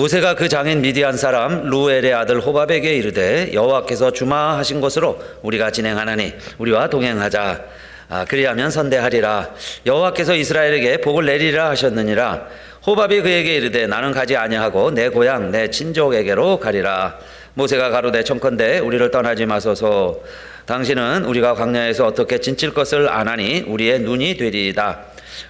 모세가 그 장인 미디안 사람 루엘의 아들 호밥에게 이르되 여호와께서 주마하신 곳으로 우리가 진행하나니 우리와 동행하자. 그리하면 선대하리라. 여호와께서 이스라엘에게 복을 내리라 하셨느니라. 호밥이 그에게 이르되 나는 가지 아니하고 내 고향 내 친족에게로 가리라. 모세가 가로되 청컨대 우리를 떠나지 마소서. 당신은 우리가 광야에서 어떻게 진칠 것을 아나니 우리의 눈이 되리이다.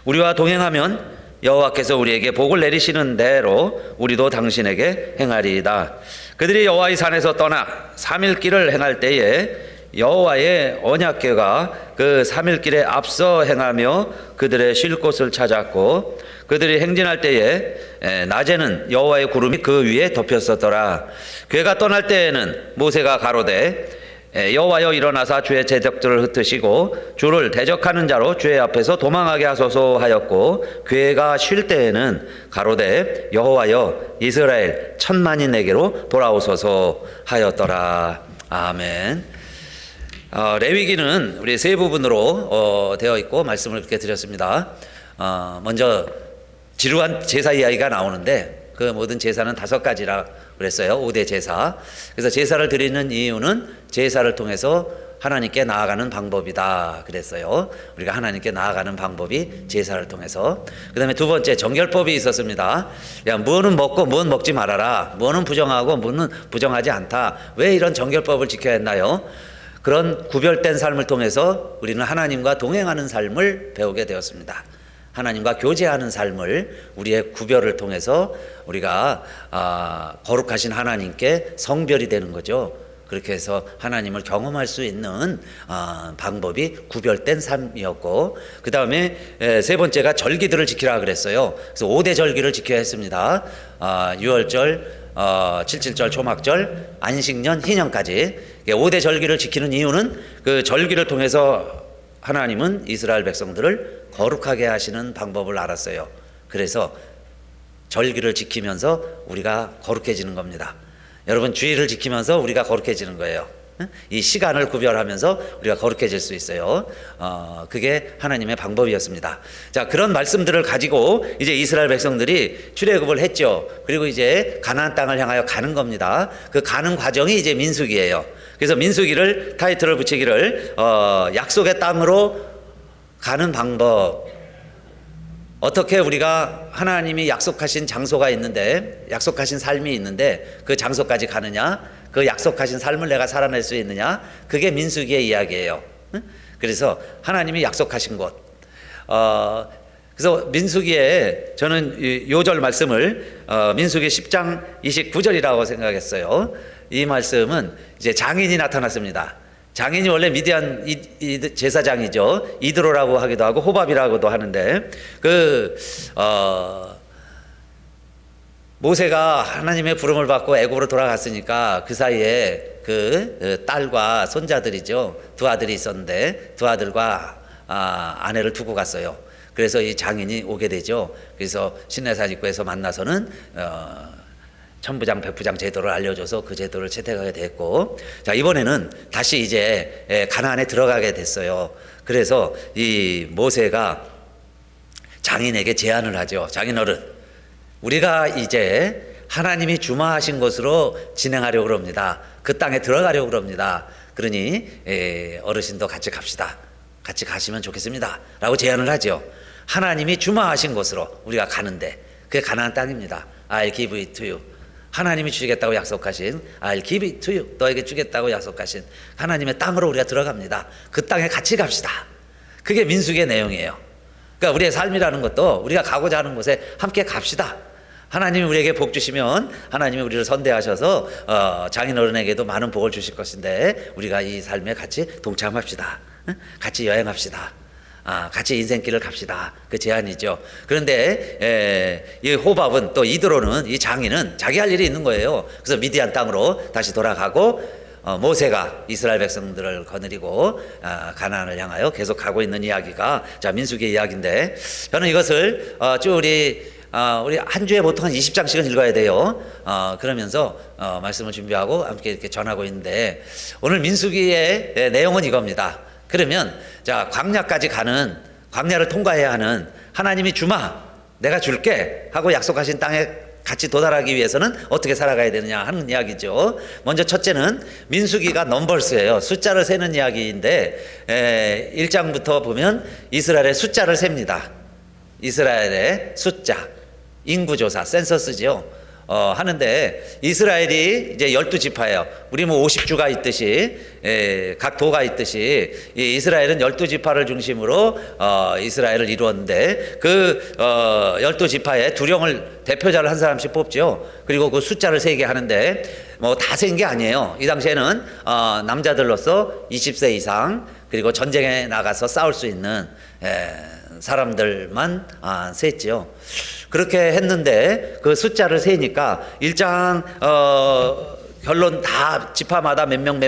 우리와 동행하면 여호와께서 우리에게 복을 내리시는 대로 우리도 당신에게 행하리이다. 그들이 여호와의 산에서 떠나 3일 길을 행할 때에 여호와의 언약궤가 그 3일 길에 앞서 행하며 그들의 쉴 곳을 찾았고, 그들이 행진할 때에 낮에는 여호와의 구름이 그 위에 덮였었더라. 궤가 떠날 때에는 모세가 가로되 여호와여 일어나사 주의 대적들을 흩으시고 주를 대적하는 자로 주의 앞에서 도망하게 하소서 하였고, 궤가 쉴 때에는 가로되 여호와여 이스라엘 천만이 내게로 돌아오소서 하였더라. 아멘. 레위기는 우리 세 부분으로 되어 있고 말씀을 그렇게 드렸습니다. 먼저 지루한 제사 이야기가 나오는데 그 모든 제사는 5가지라 그랬어요. 5대 제사. 그래서 제사를 드리는 이유는 제사를 통해서 하나님께 나아가는 방법이다 그랬어요. 우리가 하나님께 나아가는 방법이 제사를 통해서. 그 다음에 두 번째 정결법이 있었습니다. 야, 무엇은 먹고 무엇은 먹지 말아라. 무엇은 부정하고 무엇은 부정하지 않다. 왜 이런 정결법을 지켜야 했나요? 그런 구별된 삶을 통해서 우리는 하나님과 동행하는 삶을 배우게 되었습니다. 하나님과 교제하는 삶을, 우리의 구별을 통해서 우리가 거룩하신 하나님께 성별이 되는 거죠. 그렇게 해서 하나님을 경험할 수 있는 방법이 구별된 삶이었고, 그 다음에 세 번째가 절기들을 지키라 그랬어요. 그래서 5대 절기를 지켜야 했습니다. 유월절, 칠칠절, 초막절, 안식년, 희년까지 5대 절기를 지키는 이유는 그 절기를 통해서 하나님은 이스라엘 백성들을 거룩하게 하시는 방법을 알았어요. 그래서 절기를 지키면서 우리가 거룩해지는 겁니다. 여러분, 주의를 지키면서 우리가 거룩해지는 거예요. 이 시간을 구별하면서 우리가 거룩해질 수 있어요. 그게 하나님의 방법이었습니다. 자, 그런 말씀들을 가지고 이제 이스라엘 백성들이 출애굽을 했죠. 그리고 이제 가나안 땅을 향하여 가는 겁니다. 그 가는 과정이 이제 민수기예요. 그래서 민수기를 타이틀을 붙이기를 약속의 땅으로 가는 방법. 어떻게 우리가 하나님이 약속하신 장소가 있는데, 약속하신 삶이 있는데 그 장소까지 가느냐, 그 약속하신 삶을 내가 살아낼 수 있느냐, 그게 민수기의 이야기예요. 그래서 하나님이 약속하신 곳. 그래서 민수기에 저는 요절 말씀을 민수기 10장 29절이라고 생각했어요. 이 말씀은 이제 장인이 나타났습니다. 장인이 원래 미디안 제사장이죠. 이드로라고 하기도 하고 호밥이라고도 하는데, 모세가 하나님의 부름을 받고 애굽으로 돌아갔으니까 그 사이에 그 딸과 손자들이죠. 두 아들이 있었는데 두 아들과 아내를 두고 갔어요. 그래서 이 장인이 오게 되죠. 그래서 신내산 입구에서 만나서는 천부장 백부장 제도를 알려줘서 그 제도를 채택하게 됐고, 자, 이번에는 다시 이제 가나안에 들어가게 됐어요. 그래서 이 모세가 장인에게 제안을 하죠. 장인어른, 우리가 이제 하나님이 주마하신 곳으로 진행하려고 그럽니다. 그 땅에 들어가려고 그럽니다. 그러니 어르신도 같이 갑시다. 같이 가시면 좋겠습니다 라고 제안을 하죠. 하나님이 주마하신 곳으로 우리가 가는데 그게 가나안 땅입니다. I'll give it to you. 하나님이 주시겠다고 약속하신, I'll give it to you, 너에게 주겠다고 약속하신 하나님의 땅으로 우리가 들어갑니다. 그 땅에 같이 갑시다. 그게 민수기의 내용이에요. 그러니까 우리의 삶이라는 것도 우리가 가고자 하는 곳에 함께 갑시다. 하나님이 우리에게 복 주시면 하나님이 우리를 선대하셔서 장인어른에게도 많은 복을 주실 것인데 우리가 이 삶에 같이 동참합시다. 같이 여행합시다. 같이 인생길을 갑시다. 그 제안이죠. 그런데 이 호밥은, 또 이드로는, 이 장인은 자기 할 일이 있는 거예요. 그래서 미디안 땅으로 다시 돌아가고 모세가 이스라엘 백성들을 거느리고 가나안을 향하여 계속 가고 있는 이야기가 자 민수기의 이야기인데, 저는 이것을 쭉 우리 한 주에 보통 한 20장씩은 읽어야 돼요. 그러면서 말씀을 준비하고 함께 이렇게 전하고 있는데, 오늘 민수기의 내용은 이겁니다. 그러면 자, 광야까지 가는, 광야를 통과해야 하는, 하나님이 주마 내가 줄게 하고 약속하신 땅에 같이 도달하기 위해서는 어떻게 살아가야 되느냐 하는 이야기죠. 먼저 첫째는 민수기가 넘버스예요. 숫자를 세는 이야기인데 1장부터 보면 이스라엘의 숫자를 셉니다. 이스라엘의 숫자, 인구조사, 센서스죠. 하는데 이스라엘이 이제 12지파예요. 우리 뭐 50주가 있듯이 각 도가 있듯이 이 이스라엘은 12지파를 중심으로 이스라엘을 이루었는데 그 12지파의 두령을 대표자를 한 사람씩 뽑죠. 그리고 그 숫자를 세게 하는데 뭐 다 센 게 아니에요. 이 당시에는 남자들로서 20세 이상 그리고 전쟁에 나가서 싸울 수 있는 사람들만 셌죠. 그렇게 했는데 그 숫자를 세니까 1장 결론 다 지파마다 몇 명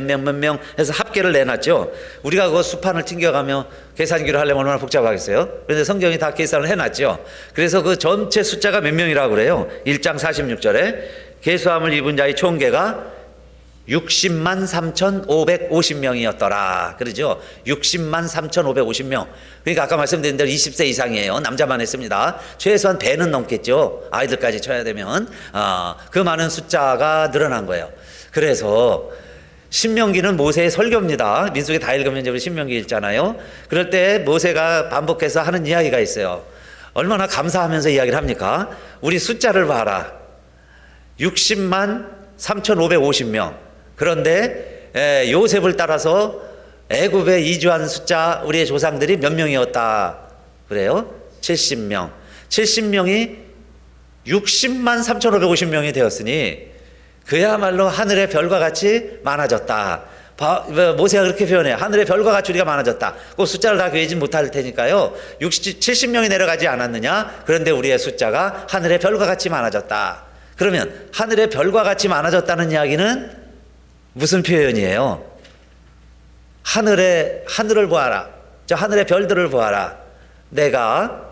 해서 합계를 내놨죠. 우리가 그 수판을 튕겨가며 계산기로 하려면 얼마나 복잡하겠어요. 그런데 성경이 다 계산을 해놨죠. 그래서 그 전체 숫자가 몇 명이라고 그래요. 1장 46절에 계수함을 입은 자의 총계가 60만 3,550명이었더라. 그러죠. 60만 3,550명. 그러니까 아까 말씀드린 대로 20세 이상이에요. 남자만 했습니다. 최소한 배는 넘겠죠. 아이들까지 쳐야 되면. 그 많은 숫자가 늘어난 거예요. 그래서 신명기는 모세의 설교입니다. 민수기 다 읽으면 이제 우리 신명기 읽잖아요. 그럴 때 모세가 반복해서 하는 이야기가 있어요. 얼마나 감사하면서 이야기를 합니까? 우리 숫자를 봐라. 60만 3,550명. 그런데 요셉을 따라서 애굽에 이주한 숫자 우리의 조상들이 몇 명이었다 그래요? 70명. 70명이 60만 3,550명이 되었으니 그야말로 하늘의 별과 같이 많아졌다. 모세가 그렇게 표현해요. 하늘의 별과 같이 우리가 많아졌다. 그 숫자를 다 그리지 못할 테니까요. 70명이 내려가지 않았느냐? 그런데 우리의 숫자가 하늘의 별과 같이 많아졌다. 그러면 하늘의 별과 같이 많아졌다는 이야기는 무슨 표현이에요? 하늘을 보아라. 저 하늘의 별들을 보아라. 내가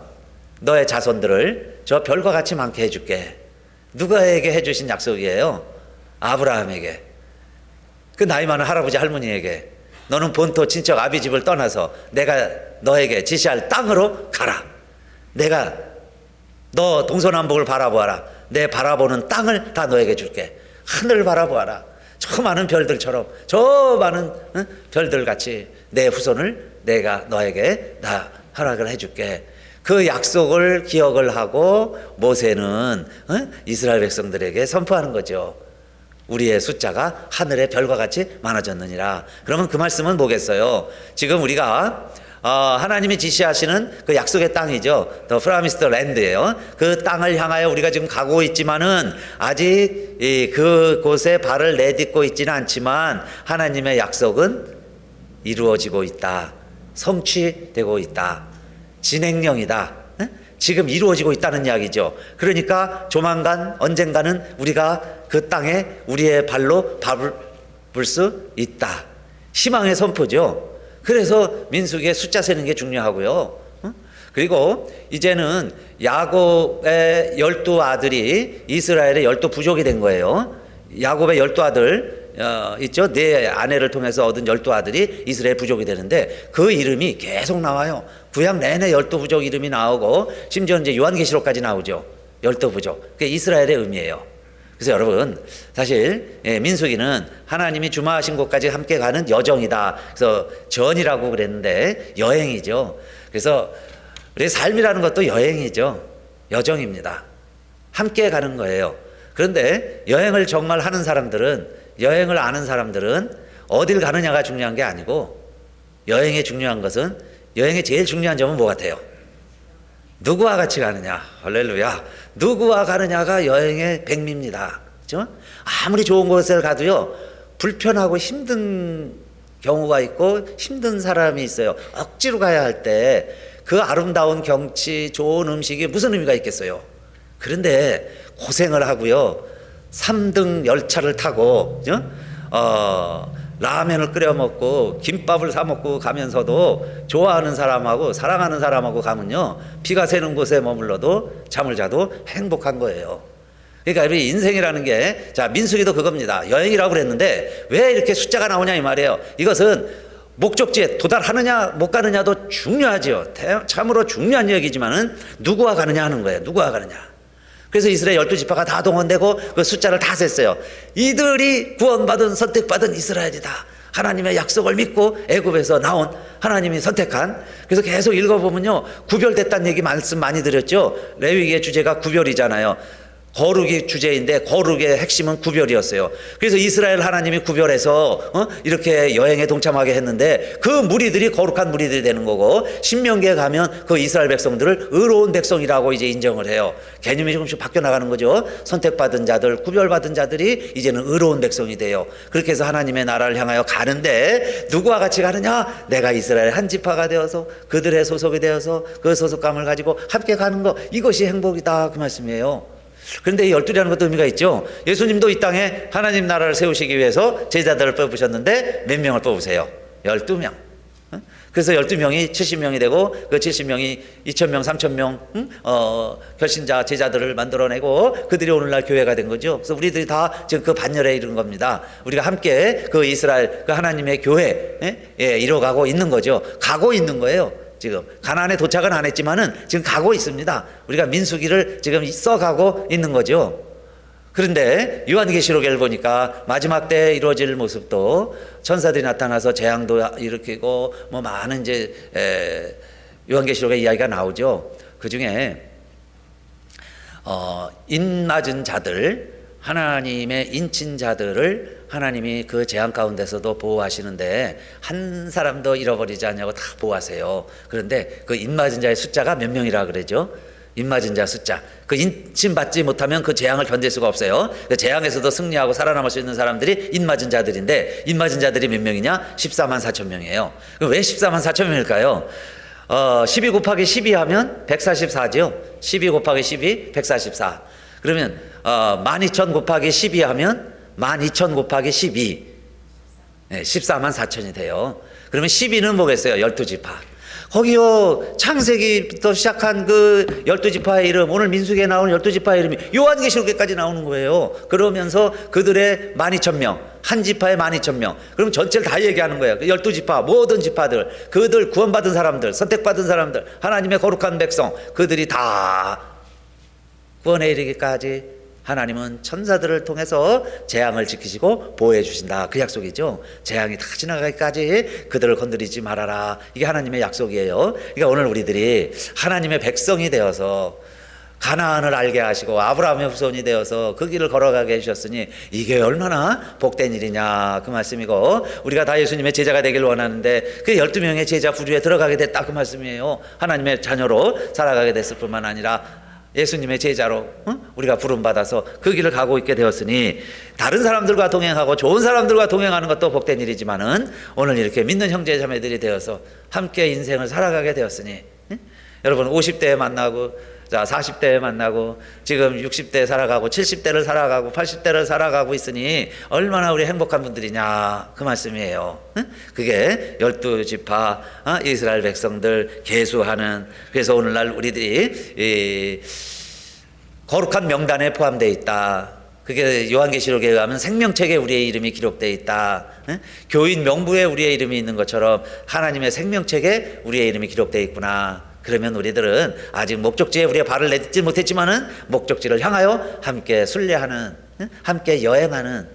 너의 자손들을 저 별과 같이 많게 해줄게. 누구에게 해주신 약속이에요? 아브라함에게. 그 나이 많은 할아버지 할머니에게. 너는 본토 친척 아비 집을 떠나서 내가 너에게 지시할 땅으로 가라. 내가 너 동서남북을 바라보아라. 내 바라보는 땅을 다 너에게 줄게. 하늘을 바라보아라. 저 많은 별들처럼 저 많은 별들 같이 내 후손을 내가 너에게 다 허락을 해줄게. 그 약속을 기억을 하고 모세는 이스라엘 백성들에게 선포하는 거죠. 우리의 숫자가 하늘의 별과 같이 많아졌느니라. 그러면 그 말씀은 뭐겠어요? 지금 우리가 하나님이 지시하시는 그 약속의 땅이죠. The Promised Land예요. 그 땅을 향하여 우리가 지금 가고 있지만은 아직 그곳에 발을 내딛고 있지는 않지만 하나님의 약속은 이루어지고 있다. 성취되고 있다. 진행형이다. 지금 이루어지고 있다는 이야기죠. 그러니까 조만간 언젠가는 우리가 그 땅에 우리의 발로 밟을 수 있다. 희망의 선포죠. 그래서 민수기에 숫자 세는 게 중요하고요. 그리고 이제는 야곱의 12아들이 이스라엘의 12부족이 된 거예요. 야곱의 12아들 있죠. 네 아내를 통해서 얻은 12아들이 이스라엘 부족이 되는데 그 이름이 계속 나와요. 구약 내내 12부족 이름이 나오고 심지어 이제 요한계시록까지 나오죠. 12부족. 그게 이스라엘의 의미예요. 그래서 여러분 사실 민수기는 하나님이 주마하신 곳까지 함께 가는 여정이다. 그래서 전이라고 그랬는데 여행이죠. 그래서 우리 삶이라는 것도 여행이죠. 여정입니다. 함께 가는 거예요. 그런데 여행을 정말 하는 사람들은, 여행을 아는 사람들은 어딜 가느냐가 중요한 게 아니고 여행의 중요한 것은, 여행의 제일 중요한 점은 뭐 같아요? 누구와 같이 가느냐. 할렐루야. 누구와 가느냐가 여행의 백미입니다. 그렇죠? 아무리 좋은 곳을 가도요, 불편하고 힘든 경우가 있고 힘든 사람이 있어요. 억지로 가야 할 때 그 아름다운 경치, 좋은 음식이 무슨 의미가 있겠어요? 그런데 고생을 하고요, 3등 열차를 타고, 그죠? 라면을 끓여 먹고 김밥을 사 먹고 가면서도 좋아하는 사람하고 사랑하는 사람하고 가면요, 비가 새는 곳에 머물러도 잠을 자도 행복한 거예요. 그러니까 우리 인생이라는 게, 자, 민수기도 그겁니다. 여행이라고 그랬는데 왜 이렇게 숫자가 나오냐 이 말이에요. 이것은 목적지에 도달하느냐 못 가느냐도 중요하죠. 참으로 중요한 얘기지만은 누구와 가느냐 하는 거예요. 누구와 가느냐. 그래서 이스라엘 12지파가 다 동원되고 그 숫자를 다 셌어요. 이들이 구원받은 선택받은 이스라엘이다. 하나님의 약속을 믿고 애굽에서 나온 하나님이 선택한. 그래서 계속 읽어보면요, 구별됐다는 얘기 말씀 많이 드렸죠. 레위기의 주제가 구별이잖아요. 거룩이 주제인데 거룩의 핵심은 구별이었어요. 그래서 이스라엘 하나님이 구별해서 이렇게 여행에 동참하게 했는데 그 무리들이 거룩한 무리들이 되는 거고, 신명기에 가면 그 이스라엘 백성들을 의로운 백성이라고 이제 인정을 해요. 개념이 조금씩 바뀌어 나가는 거죠. 선택받은 자들, 구별받은 자들이 이제는 의로운 백성이 돼요. 그렇게 해서 하나님의 나라를 향하여 가는데 누구와 같이 가느냐? 내가 이스라엘 한 지파가 되어서 그들의 소속이 되어서 그 소속감을 가지고 함께 가는 거, 이것이 행복이다, 그 말씀이에요. 그런데 이 12라는 것도 의미가 있죠. 예수님도 이 땅에 하나님 나라를 세우시기 위해서 제자들을 뽑으셨는데 몇 명을 뽑으세요? 12명. 그래서 12명이 70명이 되고 그 70명이 2,000명, 3,000명 결신자 제자들을 만들어내고 그들이 오늘날 교회가 된 거죠. 그래서 우리들이 다 지금 그 반열에 이른 겁니다. 우리가 함께 그 이스라엘 그 하나님의 교회에 이뤄가고 있는 거죠. 가고 있는 거예요. 지금 가나안에 도착은 안 했지만은 지금 가고 있습니다. 우리가 민수기를 지금 써가고 있는 거죠. 그런데 요한계시록을 보니까 마지막 때 이루어질 모습도 천사들이 나타나서 재앙도 일으키고 뭐 많은 이제 요한계시록의 이야기가 나오죠. 그 중에 인 맞은 자들, 하나님의 인친 자들을 하나님이 그 재앙 가운데서도 보호하시는데 한 사람도 잃어버리지 않냐고 다 보호하세요. 그런데 그 인맞은 자의 숫자가 몇 명이라 그러죠? 인맞은 자 숫자. 그 인침 받지 못하면 그 재앙을 견딜 수가 없어요. 그 재앙에서도 승리하고 살아남을 수 있는 사람들이 인맞은 자들인데, 인맞은 자들이 몇 명이냐? 14만 4천 명이에요. 그럼 왜 14만 4천 명일까요? 12 곱하기 12 하면 144죠. 12 곱하기 12, 144. 그러면 12,000 곱하기 12 하면 12,000 곱하기 12, 14만 4천이 돼요. 그러면 12는 뭐겠어요? 12지파. 거기요, 창세기부터 시작한 그 12지파의 이름, 오늘 민수기에 나오는 12지파의 이름이 요한계시록에까지 나오는 거예요. 그러면서 그들의 12,000명, 한 지파에 12,000명. 그럼 전체를 다 얘기하는 거예요. 12지파, 모든 지파들, 그들 구원받은 사람들, 선택받은 사람들, 하나님의 거룩한 백성, 그들이 다 구원에 이르기까지 하나님은 천사들을 통해서 재앙을 지키시고 보호해 주신다. 그 약속이죠. 재앙이 다 지나가기까지 그들을 건드리지 말아라. 이게 하나님의 약속이에요. 그러니까 오늘 우리들이 하나님의 백성이 되어서 가나안을 알게 하시고 아브라함의 후손이 되어서 그 길을 걸어가게 해주셨으니 이게 얼마나 복된 일이냐, 그 말씀이고, 우리가 다 예수님의 제자가 되길 원하는데 그 12명의 제자 부류에 들어가게 됐다, 그 말씀이에요. 하나님의 자녀로 살아가게 됐을 뿐만 아니라 예수님의 제자로 우리가 부름받아서 그 길을 가고 있게 되었으니, 다른 사람들과 동행하고 좋은 사람들과 동행하는 것도 복된 일이지만은 오늘 이렇게 믿는 형제 자매들이 되어서 함께 인생을 살아가게 되었으니, 여러분 50대에 만나고, 자 40대에 만나고, 지금 60대 살아가고 70대를 살아가고 80대를 살아가고 있으니 얼마나 우리 행복한 분들이냐, 그 말씀이에요. 그게 12지파 이스라엘 백성들 계수하는, 그래서 오늘날 우리들이 거룩한 명단에 포함되어 있다. 그게 요한계시록에 의하면 생명책에 우리의 이름이 기록되어 있다. 교인 명부에 우리의 이름이 있는 것처럼 하나님의 생명책에 우리의 이름이 기록되어 있구나. 그러면 우리들은 아직 목적지에 우리가 발을 내딛지 못했지만은 목적지를 향하여 함께 순례하는, 함께 여행하는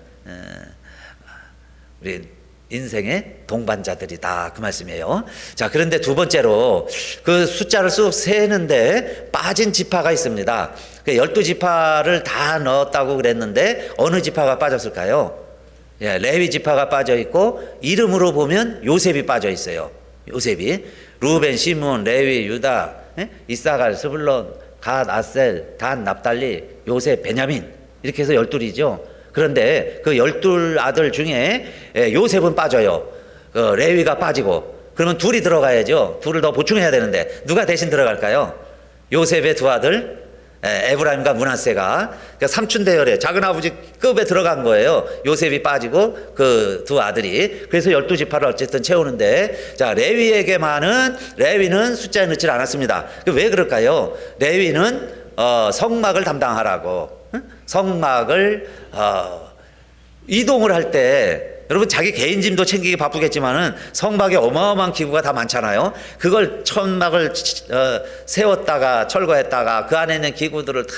우리 인생의 동반자들이다, 그 말씀이에요. 자, 그런데 두 번째로 그 숫자를 쑥 세는데 빠진 지파가 있습니다. 12지파를 다 넣었다고 그랬는데 어느 지파가 빠졌을까요? 레위 지파가 빠져 있고, 이름으로 보면 요셉이 빠져 있어요. 요셉이 루벤, 시몬, 레위, 유다, 이사갈, 스불론, 갓, 아셀, 단, 납달리, 요셉, 베냐민, 이렇게 해서 12이죠. 그런데 그 12 아들 중에 요셉은 빠져요. 레위가 빠지고, 그러면 둘이 들어가야죠. 둘을 더 보충해야 되는데 누가 대신 들어갈까요? 요셉의 두 아들 에브라임과 므낫세가, 그러니까 삼촌 대열에 작은아버지 급에 들어간 거예요. 요셉이 빠지고 그 두 아들이. 그래서 12지파를 어쨌든 채우는데, 자, 레위는 숫자에 넣지 않았습니다. 왜 그럴까요? 레위는 성막을 담당하라고, 성막을 이동을 할 때 여러분 자기 개인 짐도 챙기기 바쁘겠지만은 성막에 어마어마한 기구가 다 많잖아요. 그걸 천막을 세웠다가 철거했다가 그 안에 있는 기구들을 다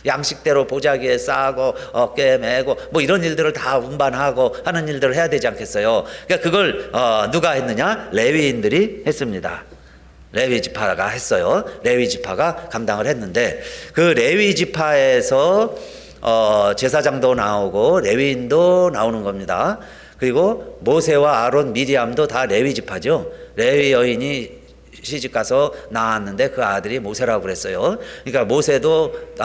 양식대로 보자기에 싸고 어깨에 메고 뭐 이런 일들을 다 운반하고 하는 일들을 해야 되지 않겠어요. 그러니까 그걸 누가 했느냐? 레위인들이 했습니다. 레위 지파가 했어요. 레위 지파가 감당을 했는데 그 레위 지파에서 제사장도 나오고 레위인도 나오는 겁니다. 그리고 모세와 아론, 미리암도 다 레위 지파죠. 레위 여인이 시집가서 낳았는데 그 아들이 모세라고 그랬어요. 그러니까 모세도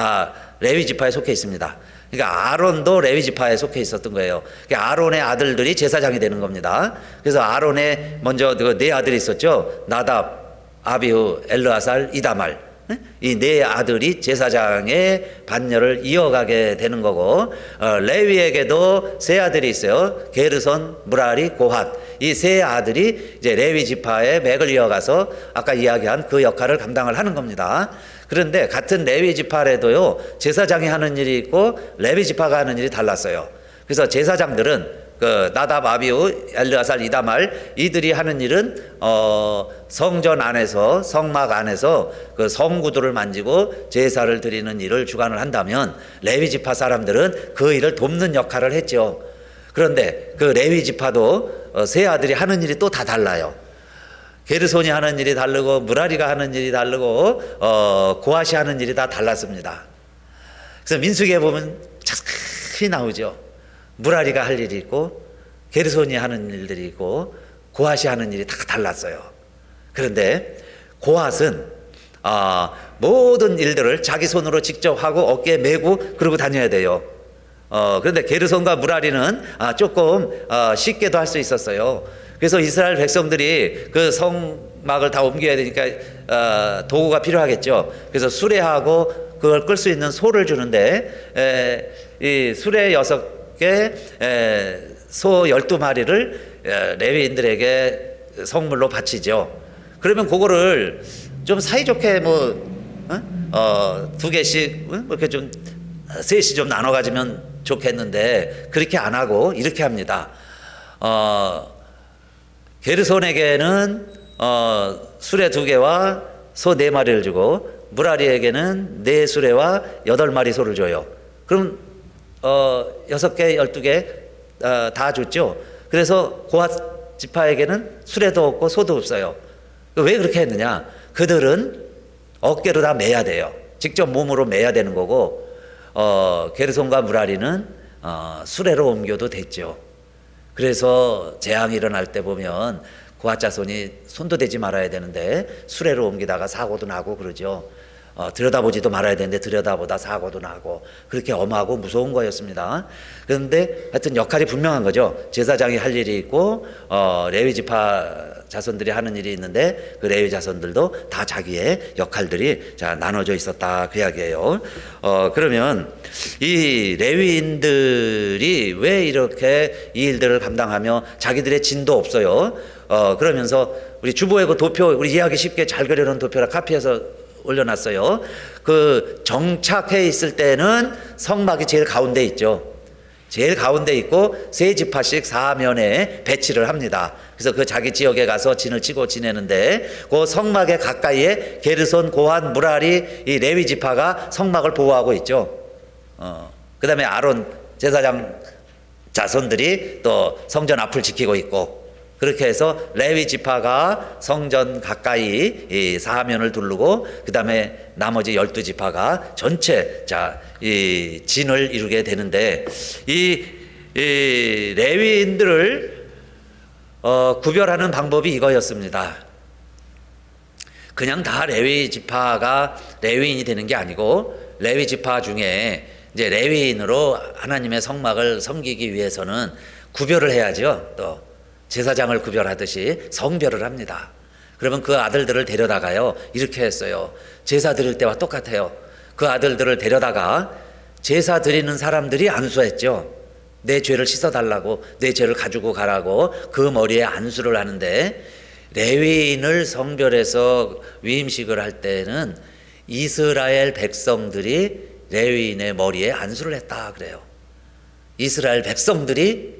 레위 지파에 속해 있습니다. 그러니까 아론도 레위 지파에 속해 있었던 거예요. 그러니까 아론의 아들들이 제사장이 되는 겁니다. 그래서 아론의 먼저 네 아들이 있었죠. 나답, 아비후, 엘르아살, 이다말. 이 네 아들이 제사장의 반열을 이어가게 되는 거고, 레위에게도 세 아들이 있어요. 게르손, 무라리, 고핫. 이 세 아들이 이제 레위 지파의 맥을 이어가서 아까 이야기한 그 역할을 감당을 하는 겁니다. 그런데 같은 레위 지파에도요, 제사장이 하는 일이 있고 레위 지파가 하는 일이 달랐어요. 그래서 제사장들은 그 나답, 아비후, 엘르아살, 이다말 이들이 하는 일은 성전 안에서 성막 안에서 그 성구들을 만지고 제사를 드리는 일을 주관을 한다면 레위 지파 사람들은 그 일을 돕는 역할을 했죠. 그런데 그 레위 지파도 세 아들이 하는 일이 또 다 달라요. 게르손이 하는 일이 다르고 무라리가 하는 일이 다르고 고핫이 하는 일이 다 달랐습니다. 그래서 민수기에 보면 자세히 나오죠. 무라리가 할 일이 있고 게르손이 하는 일들이 있고 고핫이 하는 일이 다 달랐어요. 그런데 고핫은 모든 일들을 자기 손으로 직접 하고 어깨에 메고 그러고 다녀야 돼요. 그런데 게르손과 무라리는 조금 쉽게도 할 수 있었어요. 그래서 이스라엘 백성들이 그 성막을 다 옮겨야 되니까 도구가 필요하겠죠. 그래서 수레하고 그걸 끌 수 있는 소를 주는데 이 수레 6개, 소 12마리를 레위인들에게 성물로 바치죠. 그러면 그거를 좀 사이좋게 두 개씩 이렇게 좀 셋이 좀 나눠 가지면 좋겠는데 그렇게 안 하고 이렇게 합니다. 게르손에게는 수레 2개와 소 4마리를 주고 무라리에게는 4수레와 8마리 소를 줘요. 그럼 6개, 12개 다 줬죠. 그래서 고핫 지파에게는 수레도 없고 소도 없어요. 왜 그렇게 했느냐? 그들은 어깨로 다 매야 돼요. 직접 몸으로 매야 되는 거고 게르손과 무라리는 수레로 옮겨도 됐죠. 그래서 재앙이 일어날 때 보면 고핫 자손이 손도 대지 말아야 되는데 수레로 옮기다가 사고도 나고 그러죠. 들여다보지도 말아야 되는데 들여다보다 사고도 나고 그렇게 엄하고 무서운 거였습니다. 그런데 하여튼 역할이 분명한 거죠. 제사장이 할 일이 있고 레위 지파 자손들이 하는 일이 있는데 그 레위 자손들도 다 자기의 역할들이 나눠져 있었다 그 이야기예요. 그러면 이 레위인들이 왜 이렇게 이 일들을 감당하며 자기들의 진도 없어요. 그러면서 우리 주보의 그 도표 우리 이해하기 쉽게 잘 그려놓은 도표라 카피해서 올려놨어요. 그 정착해 있을 때는 성막이 제일 가운데 있죠. 제일 가운데 있고 세 지파씩 사면에 배치를 합니다. 그래서 그 자기 지역에 가서 진을 치고 지내는데 그 성막의 가까이에 게르손, 고핫, 무라리 이 레위 지파가 성막을 보호하고 있죠. 그 다음에 아론 제사장 자손들이 또 성전 앞을 지키고 있고 그렇게 해서 레위 지파가 성전 가까이 이 사면을 두르고 그 다음에 나머지 12지파가 전체 이 진을 이루게 되는데 이 레위인들을 구별하는 방법이 이거였습니다. 그냥 다 레위 지파가 레위인이 되는 게 아니고 레위 지파 중에 이제 레위인으로 하나님의 성막을 섬기기 위해서는 구별을 해야죠. 또 제사장을 구별하듯이 성별을 합니다. 그러면 그 아들들을 데려다가요. 이렇게 했어요. 제사 드릴 때와 똑같아요. 그 아들들을 데려다가 제사 드리는 사람들이 안수했죠. 내 죄를 씻어달라고 내 죄를 가지고 가라고 그 머리에 안수를 하는데 레위인을 성별해서 위임식을 할 때는 이스라엘 백성들이 레위인의 머리에 안수를 했다 그래요. 이스라엘 백성들이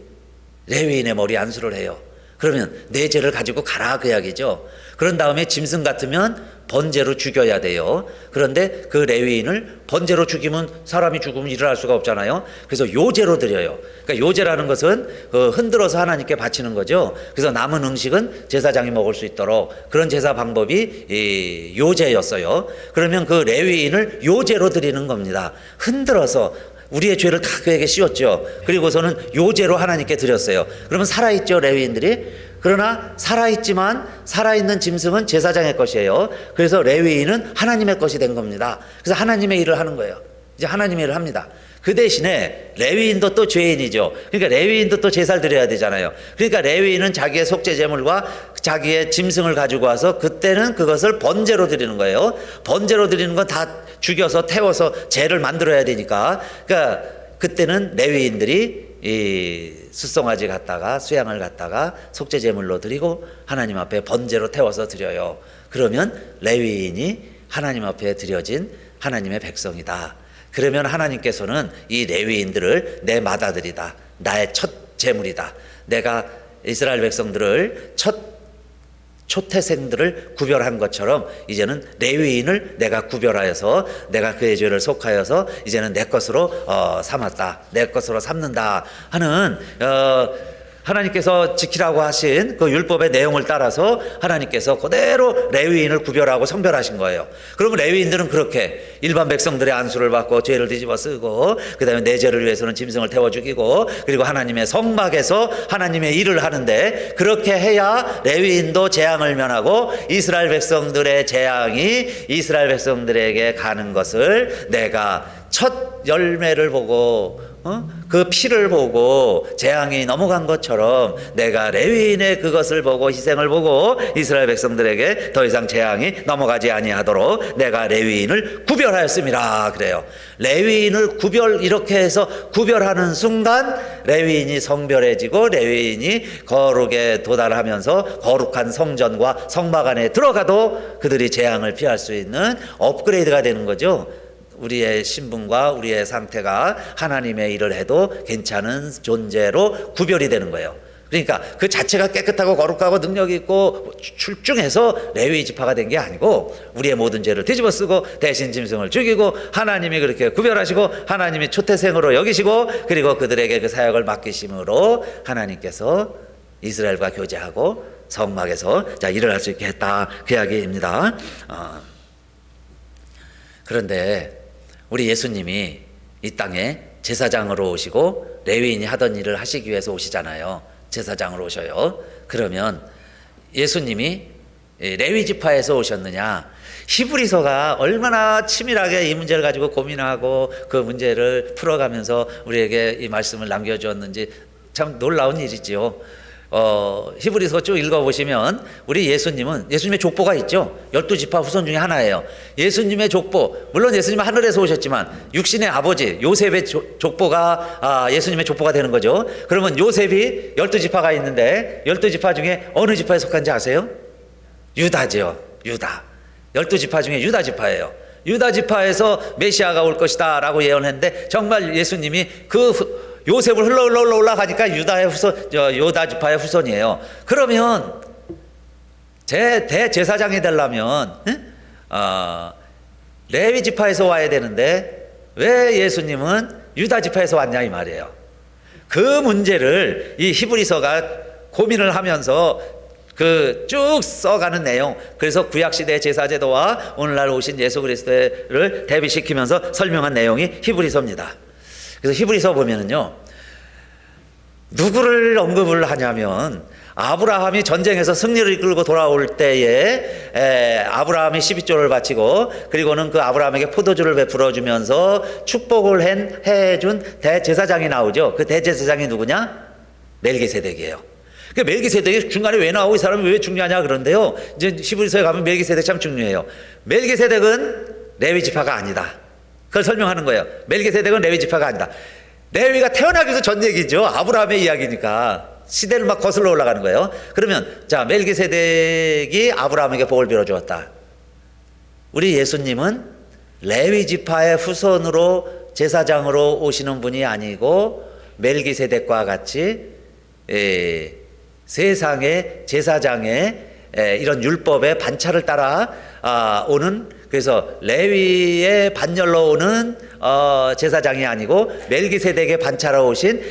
레위인의 머리 안수를 해요. 그러면 내 죄를 가지고 가라 그 이야기죠. 그런 다음에 짐승 같으면 번제로 죽여야 돼요. 그런데 그 레위인을 번제로 죽이면 사람이 죽으면 일어날 수가 없잖아요. 그래서 요제로 드려요. 그러니까 요제라는 것은 흔들어서 하나님께 바치는 거죠. 그래서 남은 음식은 제사장이 먹을 수 있도록 그런 제사 방법이 이 요제였어요. 그러면 그 레위인을 요제로 드리는 겁니다. 흔들어서 우리의 죄를 다 그에게 씌웠죠. 그리고서는 요제로 하나님께 드렸어요. 그러면 살아있죠, 레위인들이. 그러나 살아있지만 살아있는 짐승은 제사장의 것이에요. 그래서 레위인은 하나님의 것이 된 겁니다. 그래서 하나님의 일을 하는 거예요. 이제 하나님의 일을 합니다. 그 대신에 레위인도 또 죄인이죠. 그러니까 레위인도 또 제사를 드려야 되잖아요. 그러니까 레위인은 자기의 속죄 제물과 자기의 짐승을 가지고 와서 그때는 그것을 번제로 드리는 거예요. 번제로 드리는 건 다 죽여서 태워서 제를 만들어야 되니까. 그러니까 그때는 레위인들이 이 숫송아지 갖다가 수양을 갖다가 속죄 제물로 드리고 하나님 앞에 번제로 태워서 드려요. 그러면 레위인이 하나님 앞에 드려진 하나님의 백성이다. 그러면 하나님께서는 이 레위인들을 내 맏아들이다, 나의 첫 제물이다, 내가 이스라엘 백성들을 첫 초태생들을 구별한 것처럼 이제는 레위인을 내가 구별하여서 내가 그의 죄를 속하여서 이제는 내 것으로 삼았다, 내 것으로 삼는다 하는 하나님께서 지키라고 하신 그 율법의 내용을 따라서 하나님께서 그대로 레위인을 구별하고 성별하신 거예요. 그러면 레위인들은 그렇게 일반 백성들의 안수를 받고 죄를 뒤집어 쓰고 그 다음에 내 죄를 위해서는 짐승을 태워 죽이고 그리고 하나님의 성막에서 하나님의 일을 하는데, 그렇게 해야 레위인도 재앙을 면하고 이스라엘 백성들의 재앙이 이스라엘 백성들에게 가는 것을 내가 첫 열매를 보고 그 피를 보고 재앙이 넘어간 것처럼 내가 레위인의 그것을 보고 희생을 보고 이스라엘 백성들에게 더 이상 재앙이 넘어가지 아니하도록 내가 레위인을 구별하였습니다. 그래요. 레위인을 이렇게 해서 구별하는 순간 레위인이 성별해지고 레위인이 거룩에 도달하면서 거룩한 성전과 성막 안에 들어가도 그들이 재앙을 피할 수 있는 업그레이드가 되는 거죠. 우리의 신분과 우리의 상태가 하나님의 일을 해도 괜찮은 존재로 구별이 되는 거예요. 그러니까 그 자체가 깨끗하고 거룩하고 능력이 있고 출중해서 레위 지파가 된 게 아니고 우리의 모든 죄를 뒤집어 쓰고 대신 짐승을 죽이고 하나님이 그렇게 구별하시고 하나님이 초태생으로 여기시고 그리고 그들에게 그 사역을 맡기심으로 하나님께서 이스라엘과 교제하고 성막에서 일을 할 수 있게 했다, 그 이야기입니다. 그런데 우리 예수님이 이 땅에 제사장으로 오시고 레위인이 하던 일을 하시기 위해서 오시잖아요. 제사장으로 오셔요. 그러면 예수님이 레위 지파에서 오셨느냐? 히브리서가 얼마나 치밀하게 이 문제를 가지고 고민하고 그 문제를 풀어가면서 우리에게 이 말씀을 남겨주었는지 참 놀라운 일이지요. 히브리서 쭉 읽어보시면 우리 예수님의 족보가 있죠. 12지파 후손 중에 하나예요. 예수님의 족보, 물론 예수님은 하늘에서 오셨지만 육신의 아버지 요셉의 족보가 예수님의 족보가 되는 거죠. 그러면 요셉이 12지파가 있는데 12지파 중에 어느 지파에 속한지 아세요? 유다죠. 유다. 12지파 중에 유다 지파예요. 유다 지파에서 메시아가 올 것이다 라고 예언했는데 정말 예수님이 그 요셉을 흘러 올라가니까 유다 지파의 후손이에요. 그러면 대제사장이 되려면 레위 지파에서 와야 되는데 왜 예수님은 유다 지파에서 왔냐 이 말이에요. 그 문제를 이 히브리서가 고민을 하면서 그 쭉 써가는 내용, 그래서 구약시대의 제사제도와 오늘날 오신 예수 그리스도를 대비시키면서 설명한 내용이 히브리서입니다. 그래서 히브리서 보면은요, 누구를 언급을 하냐면 아브라함이 전쟁에서 승리를 이끌고 돌아올 때에 아브라함이 12조를 바치고 그리고는 그 아브라함에게 포도주를 베풀어 주면서 축복을 해준 대제사장이 나오죠. 그 대제사장이 누구냐? 멜기세덱이에요. 그 멜기세덱이 중간에 왜 나오고 이 사람이 왜 중요하냐 그런데요, 이제 히브리서에 가면 멜기세덱 참 중요해요. 멜기세덱은 레위 지파가 아니다. 그걸 설명하는 거예요. 멜기세덱은 레위 지파가 아니다. 레위가 태어나기 위해서 전 얘기죠. 아브라함의 이야기니까 시대를 막 거슬러 올라가는 거예요. 그러면 멜기세덱이 아브라함에게 복을 빌어 주었다. 우리 예수님은 레위 지파의 후손으로 제사장으로 오시는 분이 아니고 멜기세덱과 같이 세상의 제사장의 이런 율법의 반차를 따라 오는, 그래서 레위의 반열로 오는 제사장이 아니고 멜기세덱의 반차로 오신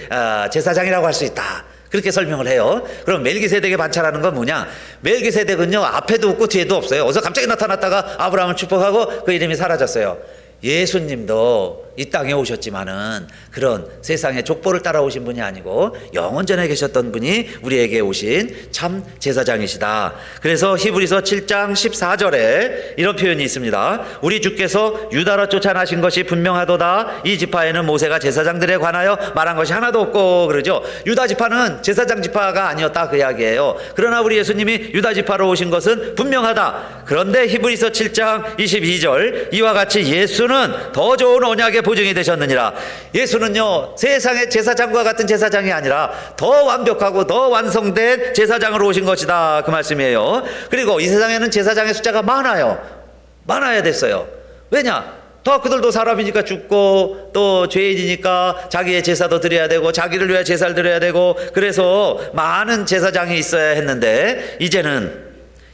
제사장이라고 할 수 있다. 그렇게 설명을 해요. 그럼 멜기세덱의 반차라는 건 뭐냐? 멜기세덱은요, 앞에도 없고 뒤에도 없어요. 어서 갑자기 나타났다가 아브라함을 축복하고 그 이름이 사라졌어요. 예수님도 이 땅에 오셨지만은 그런 세상의 족보를 따라오신 분이 아니고 영원전에 계셨던 분이 우리에게 오신 참 제사장이시다. 그래서 히브리서 7장 14절에 이런 표현이 있습니다. 우리 주께서 유다로 쫓아나신 것이 분명하도다. 이 지파에는 모세가 제사장들에 관하여 말한 것이 하나도 없고, 그러죠. 유다 지파는 제사장 지파가 아니었다, 그 이야기예요. 그러나 우리 예수님이 유다 지파로 오신 것은 분명하다. 그런데 히브리서 7장 22절, 이와 같이 예수는 더 좋은 언약의 보증이 되셨느니라. 예수는요, 세상의 제사장과 같은 제사장이 아니라 더 완벽하고 더 완성된 제사장으로 오신 것이다, 그 말씀이에요. 그리고 이 세상에는 제사장의 숫자가 많아야 됐어요. 왜냐? 더 그들도 사람이니까 죽고 또 죄인이니까 자기의 제사도 드려야 되고 자기를 위해 제사를 드려야 되고, 그래서 많은 제사장이 있어야 했는데 이제는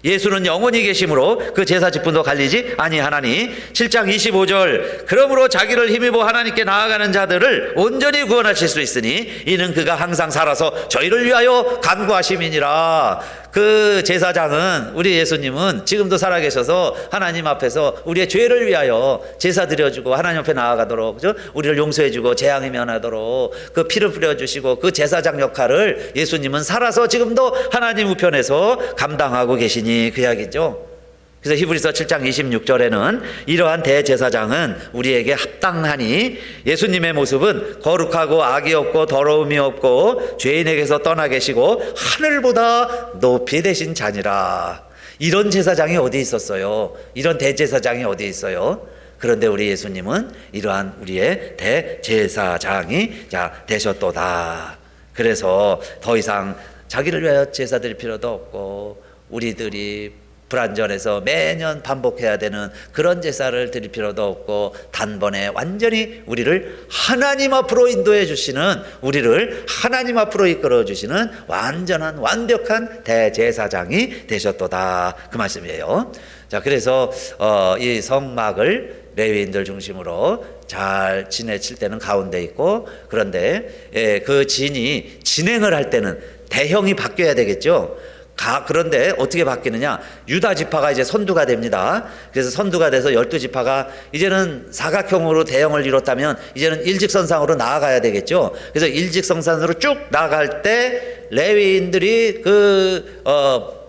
예수는 영원히 계심으로 그 제사 직분도 갈리지 아니하나니 7장 25절, 그러므로 자기를 힘입어 하나님께 나아가는 자들을 온전히 구원하실 수 있으니 이는 그가 항상 살아서 저희를 위하여 간구하심이니라. 그 제사장은, 우리 예수님은 지금도 살아계셔서 하나님 앞에서 우리의 죄를 위하여 제사 드려주고 하나님 앞에 나아가도록, 그죠? 우리를 용서해주고 재앙이 면하도록 그 피를 뿌려주시고 그 제사장 역할을 예수님은 살아서 지금도 하나님 우편에서 감당하고 계시니 그 이야기죠. 그래서 히브리서 7장 26절에는 이러한 대제사장은 우리에게 합당하니 예수님의 모습은 거룩하고 악이 없고 더러움이 없고 죄인에게서 떠나 계시고 하늘보다 높이 되신 자니라. 이런 제사장이 어디 있었어요? 이런 대제사장이 어디 있어요? 그런데 우리 예수님은 이러한 우리의 대제사장이 되셨도다. 그래서 더 이상 자기를 위하여 제사 드릴 필요도 없고 우리들이 불완전해서 매년 반복해야 되는 그런 제사를 드릴 필요도 없고 단번에 완전히 우리를 하나님 앞으로 인도해 주시는, 우리를 하나님 앞으로 이끌어 주시는 완전한 완벽한 대제사장이 되셨도다, 그 말씀이에요. 자, 그래서 이 성막을 레위인들 중심으로 잘 지내칠 때는 가운데 있고, 그런데 그 진이 진행을 할 때는 대형이 바뀌어야 되겠죠. 그런데 어떻게 바뀌느냐? 유다 지파가 이제 선두가 됩니다. 그래서 선두가 돼서 12지파가 이제는 사각형으로 대형을 이뤘다면 이제는 일직선상으로 나아가야 되겠죠. 그래서 일직선상으로 쭉 나아갈 때 레위인들이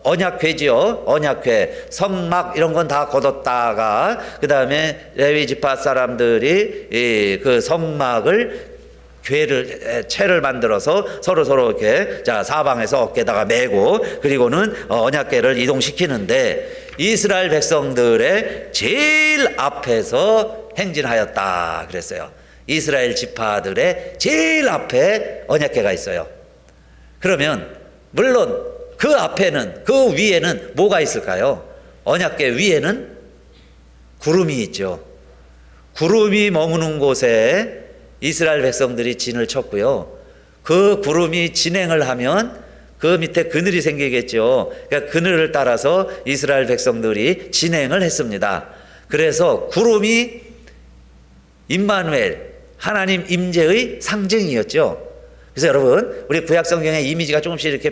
언약궤지요. 언약궤, 성막 이런 건 다 걷었다가 그 다음에 레위 지파 사람들이 그 성막을 채를 만들어서 서로 이렇게 사방에서 어깨다가 메고, 그리고는 언약궤를 이동시키는데 이스라엘 백성들의 제일 앞에서 행진하였다 그랬어요. 이스라엘 지파들의 제일 앞에 언약궤가 있어요. 그러면 물론 그 앞에는, 그 위에는 뭐가 있을까요? 언약궤 위에는 구름이 있죠. 구름이 머무는 곳에 이스라엘 백성들이 진을 쳤고요. 그 구름이 진행을 하면 그 밑에 그늘이 생기겠죠. 그러니까 그늘을 따라서 이스라엘 백성들이 진행을 했습니다. 그래서 구름이 임마누엘, 하나님 임재의 상징이었죠. 그래서 여러분, 우리 구약 성경의 이미지가 조금씩 이렇게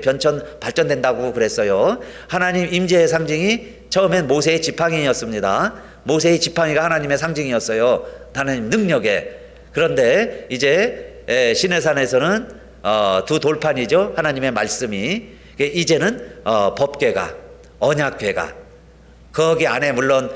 발전된다고 그랬어요. 하나님 임재의 상징이 처음엔 모세의 지팡이였습니다. 모세의 지팡이가 하나님의 상징이었어요. 하나님 능력에. 그런데 이제 시내산에서는 두 돌판이죠. 하나님의 말씀이. 이제는 법궤가, 언약궤가, 거기 안에 물론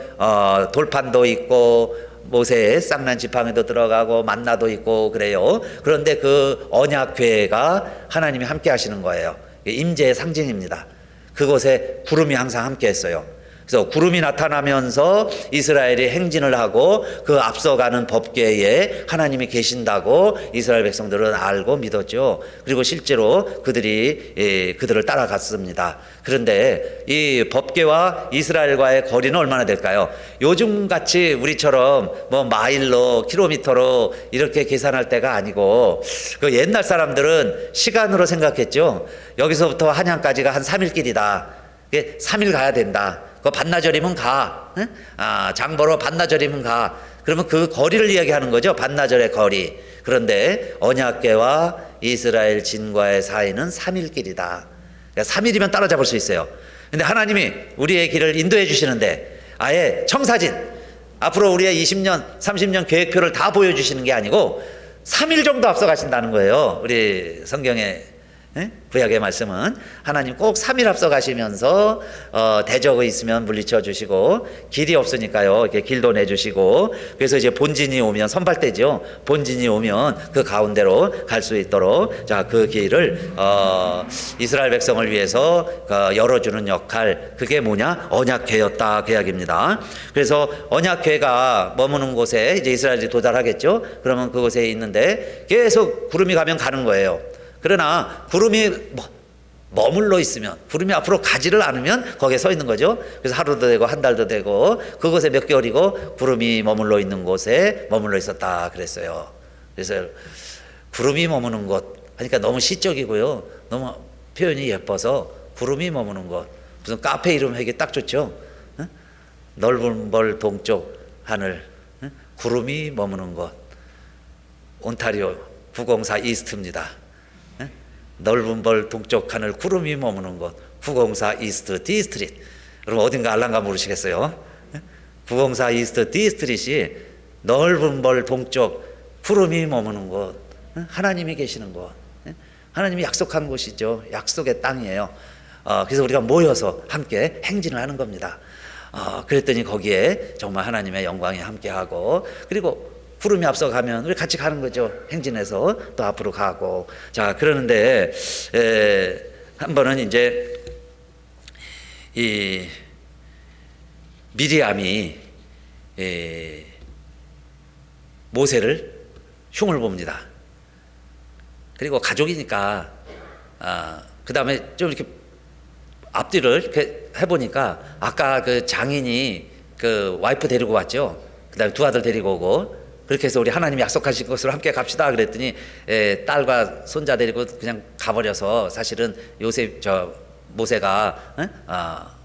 돌판도 있고 모세의 쌍난 지팡이도 들어가고 만나도 있고 그래요. 그런데 그 언약궤가 하나님이 함께 하시는 거예요. 임재의 상징입니다. 그곳에 구름이 항상 함께 했어요. 그래서 구름이 나타나면서 이스라엘이 행진을 하고 그 앞서가는 법궤에 하나님이 계신다고 이스라엘 백성들은 알고 믿었죠. 그리고 실제로 그들을 따라갔습니다. 그런데 이 법궤와 이스라엘과의 거리는 얼마나 될까요? 요즘 같이 우리처럼 뭐 마일로 킬로미터로 이렇게 계산할 때가 아니고 그 옛날 사람들은 시간으로 생각했죠. 여기서부터 한양까지가 한 3일 길이다. 3일 가야 된다. 그 반나절이면 가. 응? 장보러 반나절이면 가. 그러면 그 거리를 이야기하는 거죠. 반나절의 거리. 그런데 언약궤와 이스라엘 진과의 사이는 3일 길이다. 그러니까 3일이면 따라잡을 수 있어요. 근데 하나님이 우리의 길을 인도해 주시는데 아예 청사진, 앞으로 우리의 20년, 30년 계획표를 다 보여주시는 게 아니고 3일 정도 앞서 가신다는 거예요. 우리 성경에 구약의 말씀은 하나님 꼭 3일 앞서 가시면서 대적이 있으면 물리쳐 주시고 길이 없으니까요 이렇게 길도 내주시고 그래서 이제 본진이 오면 선발대죠. 본진이 오면 그 가운데로 갈 수 있도록 자 그 길을 이스라엘 백성을 위해서 열어주는 역할 그게 뭐냐 언약궤였다 그 이야기입니다. 그래서 언약궤가 머무는 곳에 이제 이스라엘이 도달하겠죠. 그러면 그곳에 있는데 계속 구름이 가면 가는 거예요. 그러나 구름이 머물러 있으면 구름이 앞으로 가지를 않으면 거기에 서 있는 거죠. 그래서 하루도 되고 한 달도 되고 그곳에 몇 개월이고 구름이 머물러 있는 곳에 머물러 있었다 그랬어요. 그래서 구름이 머무는 곳 하니까 너무 시적이고요. 너무 표현이 예뻐서 구름이 머무는 곳 무슨 카페 이름 하기 딱 좋죠. 응? 넓은 벌 동쪽 하늘 응? 구름이 머무는 곳 온타리오 904 이스트입니다. 넓은 벌 동쪽 하늘 구름이 머무는 곳 904 이스트 디스트릿. 여러분 어딘가 알랑가 모르시겠어요? 904 이스트 디스트릿이 넓은 벌 동쪽 구름이 머무는 곳 하나님이 계시는 곳 하나님이 약속한 곳이죠. 약속의 땅이에요. 그래서 우리가 모여서 함께 행진을 하는 겁니다. 그랬더니 거기에 정말 하나님의 영광이 함께하고 그리고 구름이 앞서가면 우리 같이 가는 거죠. 행진해서 또 앞으로 가고. 자, 그러는데 한 번은 이제 이 미리암이 모세를 흉을 봅니다. 그리고 가족이니까 그 다음에 좀 이렇게 앞뒤를 이렇게 해보니까 아까 그 장인이 그 와이프 데리고 왔죠. 그 다음에 두 아들 데리고 오고 그렇게 해서 우리 하나님이 약속하신 곳으로 함께 갑시다 그랬더니 딸과 손자 데리고 그냥 가버려서 사실은 모세가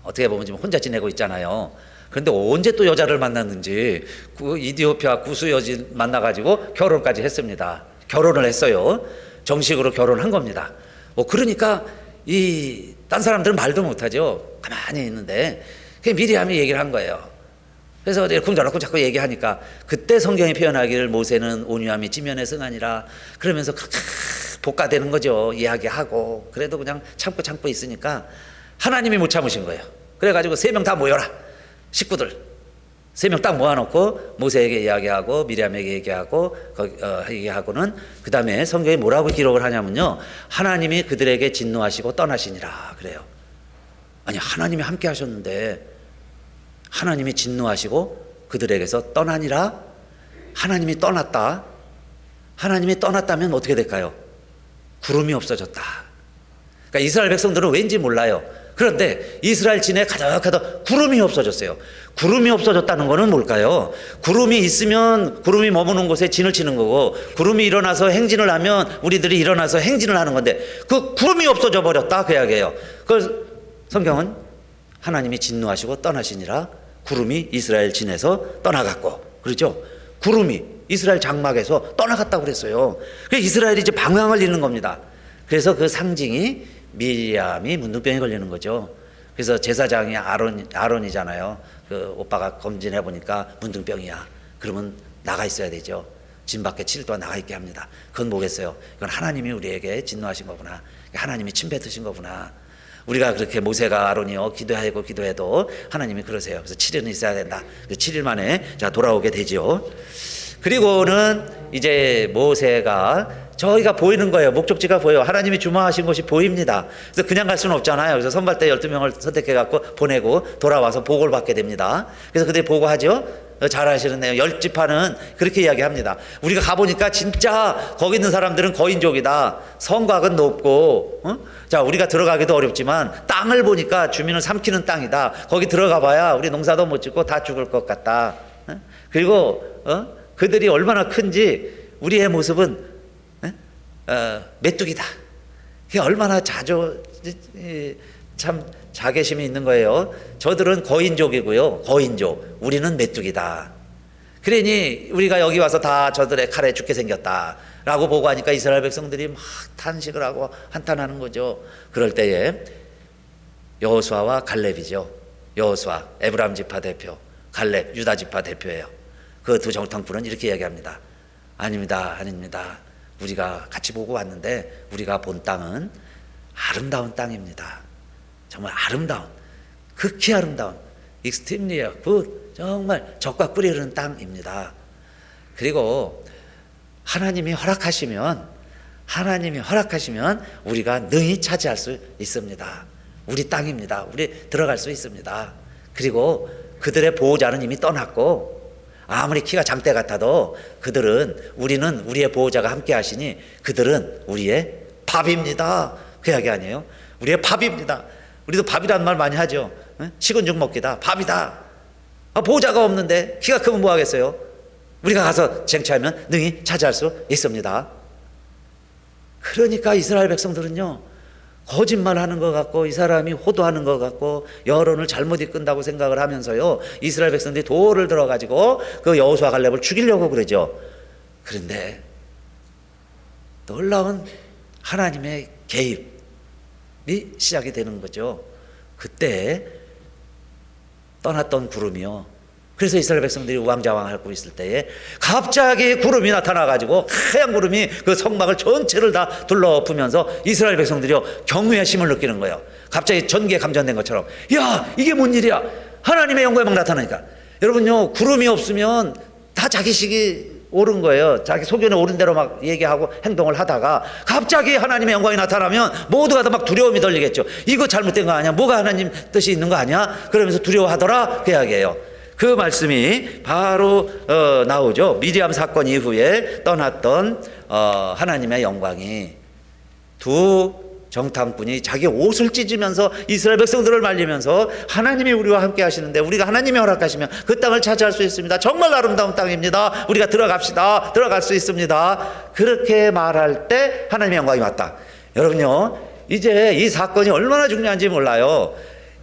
어떻게 보면 지금 혼자 지내고 있잖아요. 그런데 언제 또 여자를 만났는지 그 이디오피아 구스 여진 만나가지고 결혼까지 했습니다. 결혼을 했어요. 정식으로 결혼한 겁니다. 그러니까 이 딴 사람들은 말도 못하죠. 가만히 있는데 미리암이 얘기를 한 거예요. 그래서 쿵절쿵 자꾸 얘기하니까 그때 성경이 표현하기를 모세는 온유함이 지면에 승하니라 그러면서 복가되는 거죠. 이야기하고 그래도 그냥 참고 있으니까 하나님이 못 참으신 거예요. 그래가지고 3명 다 모여라. 식구들 3명 딱 모아놓고 모세에게 이야기하고 미리암에게 얘기하고는 그 다음에 성경이 뭐라고 기록을 하냐면요 하나님이 그들에게 진노하시고 떠나시니라 그래요. 아니 하나님이 함께 하셨는데 하나님이 진노하시고 그들에게서 떠나니라. 하나님이 떠났다. 하나님이 떠났다면 어떻게 될까요? 구름이 없어졌다. 그러니까 이스라엘 백성들은 왠지 몰라요. 그런데 이스라엘 진에 가득하다 구름이 없어졌어요. 구름이 없어졌다는 거는 뭘까요? 구름이 있으면 구름이 머무는 곳에 진을 치는 거고 구름이 일어나서 행진을 하면 우리들이 일어나서 행진을 하는 건데 그 구름이 없어져 버렸다 그 이야기예요. 그 성경은 하나님이 진노하시고 떠나시니라 구름이 이스라엘 진에서 떠나갔고 그렇죠? 구름이 이스라엘 장막에서 떠나갔다고 그랬어요. 그래서 이스라엘이 이제 방황을 잃는 겁니다. 그래서 그 상징이 미리암이 문둥병에 걸리는 거죠. 그래서 제사장이 아론이잖아요. 그 오빠가 검진해 보니까 문둥병이야. 그러면 나가 있어야 되죠. 진 밖에 7일 동안 나가 있게 합니다. 그건 뭐겠어요? 이건 하나님이 우리에게 진노하신 거구나. 하나님이 침 뱉으신 거구나. 우리가 그렇게 모세가 아론이요 기도해도 하나님이 그러세요. 그래서 7일은 있어야 된다. 7일 만에 자 돌아오게 되죠. 그리고는 이제 모세가 저희가 보이는 거예요. 목적지가 보여요. 하나님이 주마하신 곳이 보입니다. 그래서 그냥 갈 수는 없잖아요. 그래서 선발대 12명을 선택해갖고 보내고 돌아와서 보고를 받게 됩니다. 그래서 그들이 보고하죠. 잘 아시는데요. 10지파는 그렇게 이야기합니다. 우리가 가보니까 진짜 거기 있는 사람들은 거인족이다. 성곽은 높고, 자, 우리가 들어가기도 어렵지만 땅을 보니까 주민을 삼키는 땅이다. 거기 들어가 봐야 우리 농사도 못 짓고 다 죽을 것 같다. 그리고 그들이 얼마나 큰지 우리의 모습은 메뚜기다. 그게 얼마나 참 자괴심이 있는 거예요. 저들은 거인족이고요. 거인족. 우리는 메뚜기다. 그러니 우리가 여기 와서 다 저들의 칼에 죽게 생겼다 라고 보고하니까 이스라엘 백성들이 막 탄식을 하고 한탄하는 거죠. 그럴 때에 여호수아와 갈렙이죠. 여호수아 에브라임 지파 대표, 갈렙 유다 지파 대표예요. 그 두 정탐꾼은 이렇게 이야기합니다. 아닙니다. 아닙니다. 우리가 같이 보고 왔는데 우리가 본 땅은 아름다운 땅입니다. 정말 아름다운, 극히 아름다운, 익스트림리어 굿, 정말 적과 꿀이 흐르는 땅입니다. 그리고 하나님이 허락하시면 우리가 능히 차지할 수 있습니다. 우리 땅입니다. 우리 들어갈 수 있습니다. 그리고 그들의 보호자는 이미 떠났고 아무리 키가 장대 같아도 우리는 우리의 보호자가 함께 하시니 그들은 우리의 밥입니다. 그 이야기 아니에요? 우리의 밥입니다. 우리도 밥이라는 말 많이 하죠. 식은 죽 먹기다. 밥이다. 보호자가 없는데 키가 크면 뭐 하겠어요? 우리가 가서 쟁취하면 능히 차지할 수 있습니다. 그러니까 이스라엘 백성들은요, 거짓말하는 것 같고 이 사람이 호도하는 것 같고 여론을 잘못 이끈다고 생각을 하면서요, 이스라엘 백성들이 돌을 들어가지고 그 여호수아 갈렙을 죽이려고 그러죠. 그런데 놀라운 하나님의 개입이 시작이 되는 거죠. 그때 떠났던 구름이요, 그래서 이스라엘 백성들이 우왕좌왕하고 있을 때에 갑자기 구름이 나타나가지고 하얀 구름이 그 성막을 전체를 다 둘러엎으면서 이스라엘 백성들이요, 경외의 심을 느끼는 거예요. 갑자기 전기에 감전된 것처럼, 야, 이게 뭔 일이야? 하나님의 영광이 막 나타나니까. 여러분요, 구름이 없으면 다 자기식이 옳은 거예요. 자기 소견에 옳은 대로 막 얘기하고 행동을 하다가 갑자기 하나님의 영광이 나타나면 모두가 다 막 두려움이 들리겠죠. 이거 잘못된 거 아니야? 뭐가 하나님 뜻이 있는 거 아니야? 그러면서 두려워하더라, 그 이야기예요. 그 말씀이 바로 나오죠. 미디암 사건 이후에 떠났던 하나님의 영광이, 두 정탐꾼이 자기 옷을 찢으면서 이스라엘 백성들을 말리면서 하나님이 우리와 함께 하시는데 우리가 하나님이 허락하시면 그 땅을 차지할 수 있습니다. 정말 아름다운 땅입니다. 우리가 들어갑시다. 들어갈 수 있습니다. 그렇게 말할 때 하나님의 영광이 왔다. 여러분요, 이제 이 사건이 얼마나 중요한지 몰라요.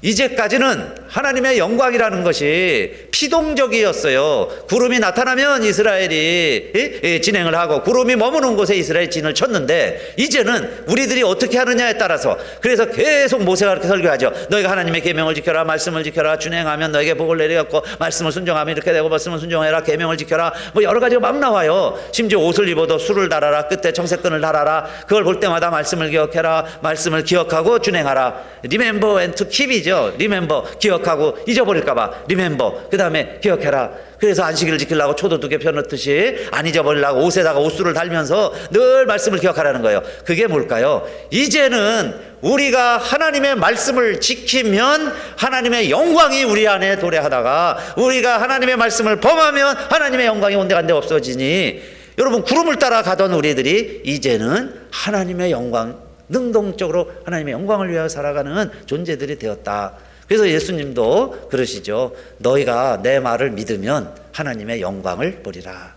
이제까지는 하나님의 영광이라는 것이 피동적이었어요. 구름이 나타나면 이스라엘이 진행을 하고 구름이 머무는 곳에 이스라엘이 진을 쳤는데, 이제는 우리들이 어떻게 하느냐에 따라서, 그래서 계속 모세가 그렇게 설교하죠. 너희가 하나님의 계명을 지켜라, 말씀을 지켜라, 준행하면 너에게 복을 내리겠고, 말씀을 순종하면 이렇게 되고, 말씀을 순종해라, 계명을 지켜라, 뭐 여러 가지가 막 나와요. 심지어 옷을 입어도 술을 달아라, 끝에 청색끈을 달아라, 그걸 볼 때마다 말씀을 기억해라, 말씀을 기억하고 준행하라. Remember and to keep이죠. 리멤버, 기억하고, 잊어버릴까봐 리멤버, 그 다음에 기억해라. 그래서 안식일을 지키려고 초도 2개 펴놓듯이 안 잊어버리려고 옷에다가 옷수를 달면서 늘 말씀을 기억하라는 거예요. 그게 뭘까요? 이제는 우리가 하나님의 말씀을 지키면 하나님의 영광이 우리 안에 도래하다가, 우리가 하나님의 말씀을 범하면 하나님의 영광이 온데간데 없어지니, 여러분, 구름을 따라가던 우리들이 이제는 하나님의 영광, 능동적으로 하나님의 영광을 위하여 살아가는 존재들이 되었다. 그래서 예수님도 그러시죠. 너희가 내 말을 믿으면 하나님의 영광을 보리라.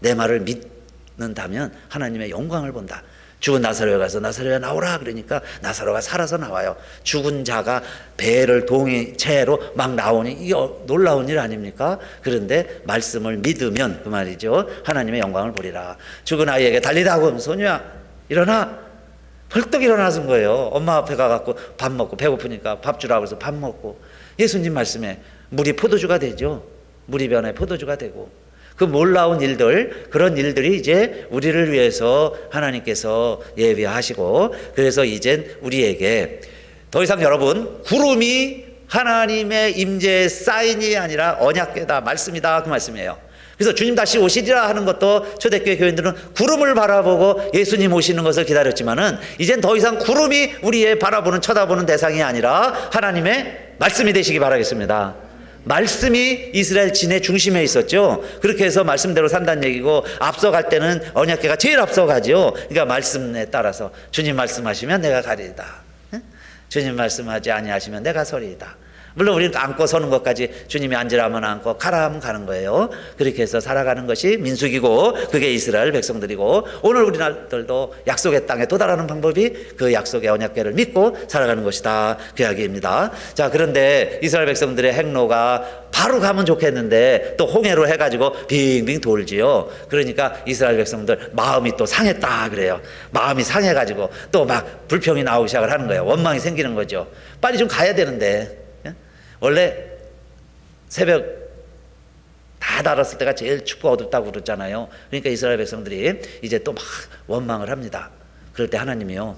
내 말을 믿는다면 하나님의 영광을 본다. 죽은 나사로에 가서 나사로야 나오라 그러니까 나사로가 살아서 나와요. 죽은 자가 배를 동이채로 막 나오니 이게 놀라운 일 아닙니까? 그런데 말씀을 믿으면 그 말이죠, 하나님의 영광을 보리라. 죽은 아이에게 달리다 하고, 소녀야 일어나. 벌떡 일어나선 거예요. 엄마 앞에 가갖고 밥 먹고, 배고프니까 밥 주라고 해서 밥 먹고, 예수님 말씀에 물이 포도주가 되죠. 물이 변해 포도주가 되고, 그 놀라운 일들, 그런 일들이 이제 우리를 위해서 하나님께서 예비하시고, 그래서 이젠 우리에게 더 이상, 여러분, 구름이 하나님의 임재의 사인이 아니라 언약궤다, 말씀이다, 그 말씀이에요. 그래서 주님 다시 오시리라 하는 것도 초대교회 교인들은 구름을 바라보고 예수님 오시는 것을 기다렸지만은 이젠 더 이상 구름이 우리의 바라보는 쳐다보는 대상이 아니라 하나님의 말씀이 되시기 바라겠습니다. 말씀이 이스라엘 진의 중심에 있었죠. 그렇게 해서 말씀대로 산다는 얘기고, 앞서갈 때는 언약궤가 제일 앞서가죠. 그러니까 말씀에 따라서 주님 말씀하시면 내가 가리이다, 주님 말씀하지 아니하시면 내가 서리이다. 물론 우리는 앉고 서는 것까지 주님이 앉으라면 앉고 가라 하면 가는 거예요. 그렇게 해서 살아가는 것이 민수기고 그게 이스라엘 백성들이고, 오늘 우리나라들도 약속의 땅에 도달하는 방법이 그 약속의 언약궤를 믿고 살아가는 것이다, 그 이야기입니다. 자, 그런데 이스라엘 백성들의 행로가 바로 가면 좋겠는데 또 홍해로 해가지고 빙빙 돌지요. 그러니까 이스라엘 백성들 마음이 또 상했다 그래요. 마음이 상해가지고 또 막 불평이 나오기 시작을 하는 거예요. 원망이 생기는 거죠. 빨리 좀 가야 되는데, 원래 새벽 다 달았을 때가 제일 춥고 어둡다고 그랬잖아요. 그러니까 이스라엘 백성들이 이제 또 막 원망을 합니다. 그럴 때 하나님이요,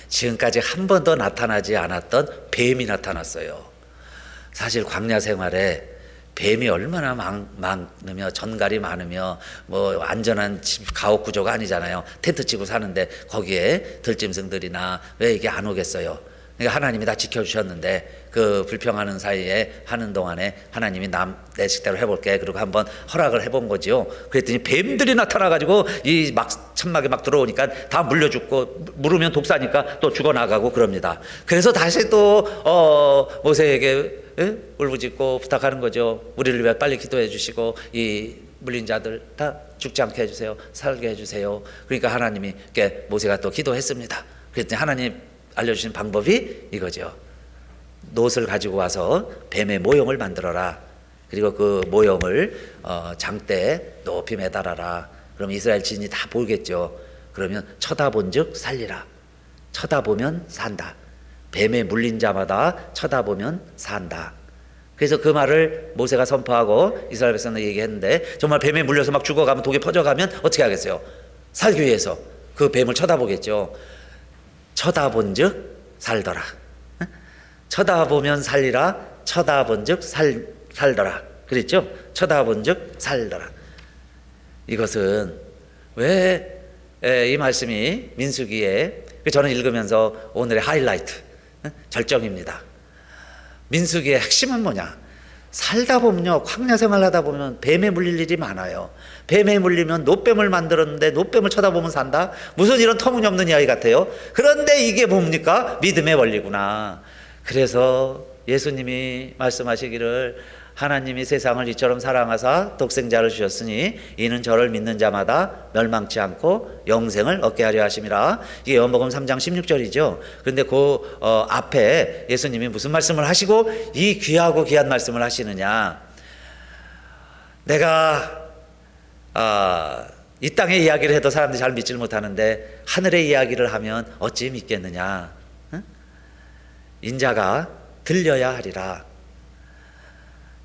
지금까지 한 번도 나타나지 않았던 뱀이 나타났어요. 사실 광야 생활에 뱀이 얼마나 많으며 전갈이 많으며 뭐 안전한 집 가옥 구조가 아니잖아요. 텐트 치고 사는데 거기에 들짐승들이나 왜 이게 안 오겠어요. 그러니까 하나님이 다 지켜주셨는데 그 불평하는 사이에 하는 동안에 하나님이 내 식대로 해볼게, 그리고 한번 허락을 해본 거지요. 그랬더니 뱀들이 나타나가지고 이 막 천막에 막 들어오니까 다 물려 죽고, 물으면 독사니까 또 죽어나가고 그럽니다. 그래서 다시 또 모세에게 울부짖고 부탁하는 거죠. 우리를 위해 빨리 기도해 주시고 이 물린 자들 다 죽지 않게 해주세요, 살게 해주세요. 그러니까 하나님께 모세가 또 기도했습니다. 그랬더니 하나님 알려주신 방법이 이거죠. 놋을 가지고 와서 뱀의 모형을 만들어라. 그리고 그 모형을 장대에 높이 매달아라. 그럼 이스라엘 진이 다 보겠죠. 그러면 쳐다본즉 살리라. 쳐다보면 산다. 뱀에 물린 자마다 쳐다보면 산다. 그래서 그 말을 모세가 선포하고 이스라엘 백성들 얘기했는데, 정말 뱀에 물려서 막 죽어가면 독이 퍼져가면 어떻게 하겠어요? 살기 위해서 그 뱀을 쳐다보겠죠. 쳐다본즉 살더라. 쳐다보면 살리라. 쳐다본즉 살더라. 그랬죠? 쳐다본즉 살더라. 이것은 왜 이 말씀이 민수기에, 저는 읽으면서 오늘의 하이라이트, 절정입니다. 민수기의 핵심은 뭐냐? 살다 보면요, 광야 생활하다 보면 뱀에 물릴 일이 많아요. 뱀에 물리면 놋뱀을 만들었는데 놋뱀을 쳐다보면 산다? 무슨 이런 터무니없는 이야기 같아요. 그런데 이게 뭡니까? 믿음의 원리구나. 그래서 예수님이 말씀하시기를 하나님이 세상을 이처럼 사랑하사 독생자를 주셨으니 이는 저를 믿는 자마다 멸망치 않고 영생을 얻게 하려 하심이라. 이게 요한복음 3장 16절이죠. 그런데 그 앞에 예수님이 무슨 말씀을 하시고 이 귀하고 귀한 말씀을 하시느냐? 내가 이 땅의 이야기를 해도 사람들이 잘 믿질 못하는데 하늘의 이야기를 하면 어찌 믿겠느냐? 인자가 들려야 하리라.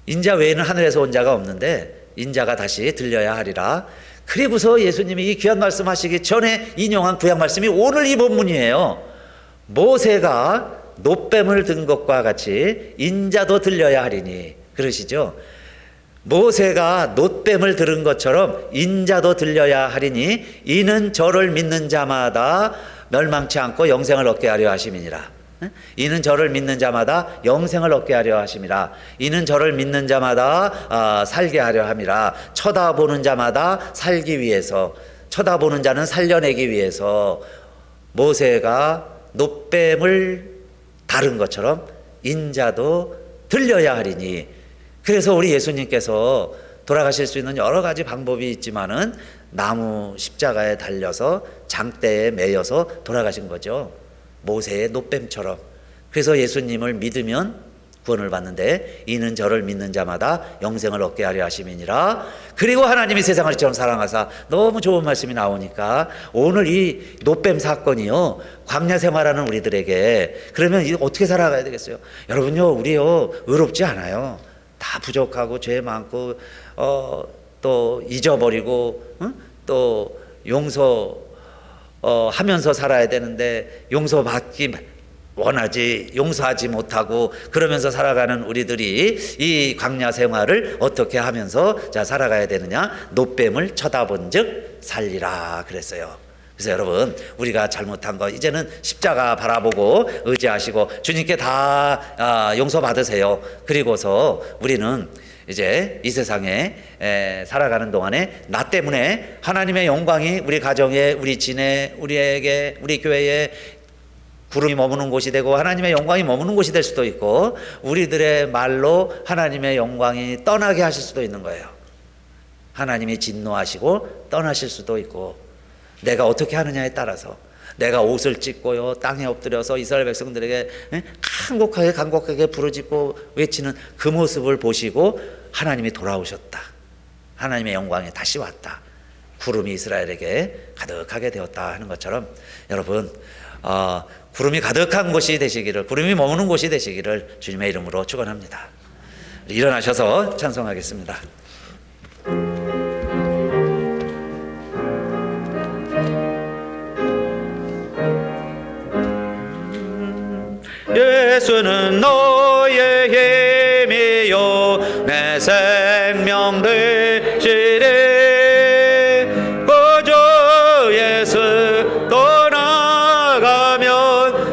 인자 외에는 하늘에서 온 자가 없는데 인자가 다시 들려야 하리라. 그리고서 예수님이 이 귀한 말씀 하시기 전에 인용한 구약 말씀이 오늘 이 본문이에요. 모세가 놋뱀을 든 것과 같이 인자도 들려야 하리니, 그러시죠? 모세가 놋뱀을 들은 것처럼 인자도 들려야 하리니 이는 저를 믿는 자마다 멸망치 않고 영생을 얻게 하려 하심이니라. 이는 저를 믿는 자마다 영생을 얻게 하려 하심이라. 이는 저를 믿는 자마다 살게 하려 함이라. 쳐다보는 자마다 살기 위해서, 쳐다보는 자는 살려내기 위해서 모세가 놋뱀을 다룬 것처럼 인자도 들려야 하리니. 그래서 우리 예수님께서 돌아가실 수 있는 여러 가지 방법이 있지만은 나무 십자가에 달려서 장대에 매여서 돌아가신 거죠. 모세의 놋뱀처럼. 그래서 예수님을 믿으면 구원을 받는데 이는 저를 믿는 자마다 영생을 얻게 하려 하심이니라. 그리고 하나님이 세상을 이처럼 사랑하사, 너무 좋은 말씀이 나오니까 오늘 이 놋뱀 사건이요, 광야 생활하는 우리들에게 그러면 어떻게 살아가야 되겠어요? 여러분요, 우리요 의롭지 않아요. 다 부족하고 죄 많고 또 잊어버리고 또 용서 하면서 살아야 되는데 용서받기 원하지 용서하지 못하고 그러면서 살아가는 우리들이 이 광야 생활을 어떻게 하면서 자 살아가야 되느냐? 노뱀을 쳐다본즉 살리라 그랬어요. 그래서 여러분, 우리가 잘못한 거 이제는 십자가 바라보고 의지하시고 주님께 다 용서받으세요. 그리고서 우리는 이제 이 세상에 살아가는 동안에 나 때문에 하나님의 영광이 우리 가정에, 우리 진에, 우리에게, 우리 교회에 구름이 머무는 곳이 되고 하나님의 영광이 머무는 곳이 될 수도 있고, 우리들의 말로 하나님의 영광이 떠나게 하실 수도 있는 거예요. 하나님이 진노하시고 떠나실 수도 있고, 내가 어떻게 하느냐에 따라서 내가 옷을 찢고요 땅에 엎드려서 이스라엘 백성들에게 간곡하게 부르짖고 외치는 그 모습을 보시고 하나님이 돌아오셨다, 하나님의 영광이 다시 왔다, 구름이 이스라엘에게 가득하게 되었다 하는 것처럼 여러분, 구름이 가득한 곳이 되시기를, 구름이 머무는 곳이 되시기를 주님의 이름으로 축원합니다. 일어나셔서 찬송하겠습니다. 예수는 너의 힘이요 내 생명 되시리. 그저 예수 떠나가면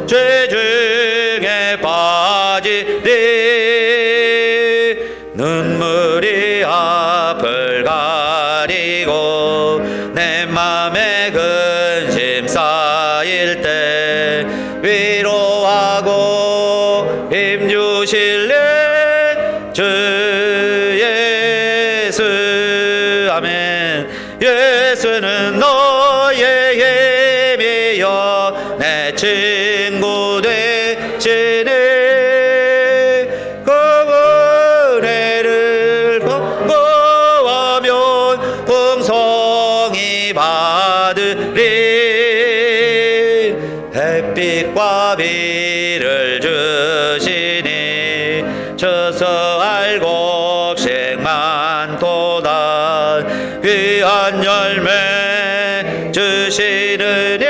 죄 중에 빠지리. 눈물이 앞을 가리고 내 맘에 근심 쌓일 때 위로하고 힘주실래 주 예수. 아멘. 예수는 너의 힘이여 내 친구 되시네. 그 은혜를 경고하면 풍성히 받으리. 햇빛과 비를 주시니 저서할 곡식 많도다. 귀한 열매 주시느니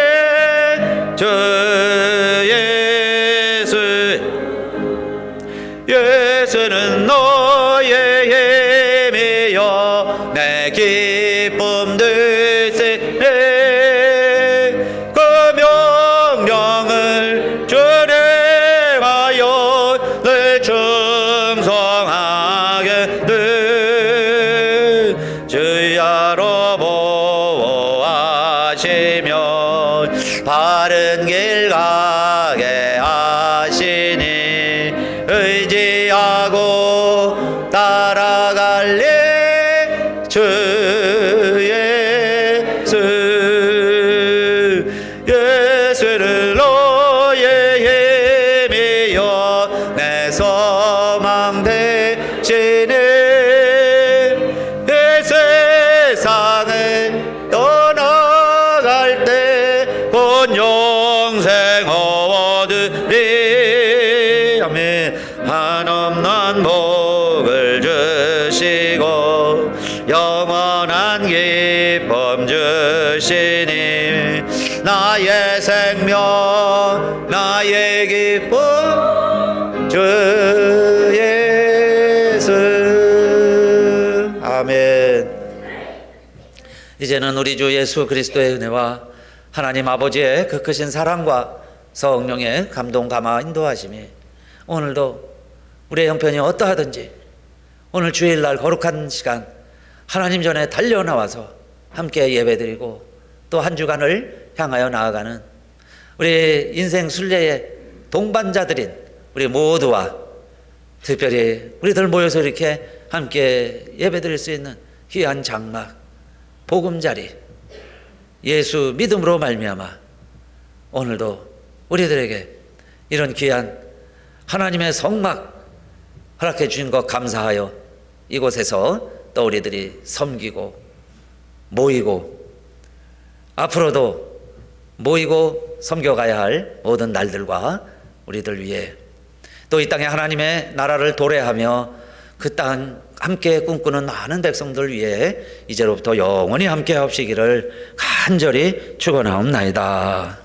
주 예수. 예수는 너의 힘이여 내 기쁨 되시네. 준행하여 늘 충성하게 늘 주야로 보호하시며 바른 길 가게 하시니 의지하고 따라갈래 주 예수. 예수를 너의 힘이여 내 소망 되시네. 이 세상을 떠나갈 때 곧 영생 얻으리. 아멘. 한없는 복을 주시고 영원한 기쁨 주시니 나의 생명 나의 기쁨 주 예수. 아멘. 이제는 우리 주 예수 그리스도의 은혜와 하나님 아버지의 그 크신 사랑과 성령의 감동 감화 인도하심이 오늘도 우리의 형편이 어떠하든지 오늘 주일날 거룩한 시간 하나님 전에 달려나와서 함께 예배드리고 또 한 주간을 향하여 나아가는 우리 인생 순례의 동반자들인 우리 모두와 특별히 우리들 모여서 이렇게 함께 예배드릴 수 있는 귀한 장막 보금자리 예수 믿음으로 말미암아 오늘도 우리들에게 이런 귀한 하나님의 성막 허락해 주신 것 감사하여 이곳에서 또 우리들이 섬기고 모이고 앞으로도 모이고 섬겨가야 할 모든 날들과 우리들 위해 또 이 땅에 하나님의 나라를 도래하며 그 땅 함께 꿈꾸는 많은 백성들 위해 이제로부터 영원히 함께 하시기를 간절히 축원하옵나이다.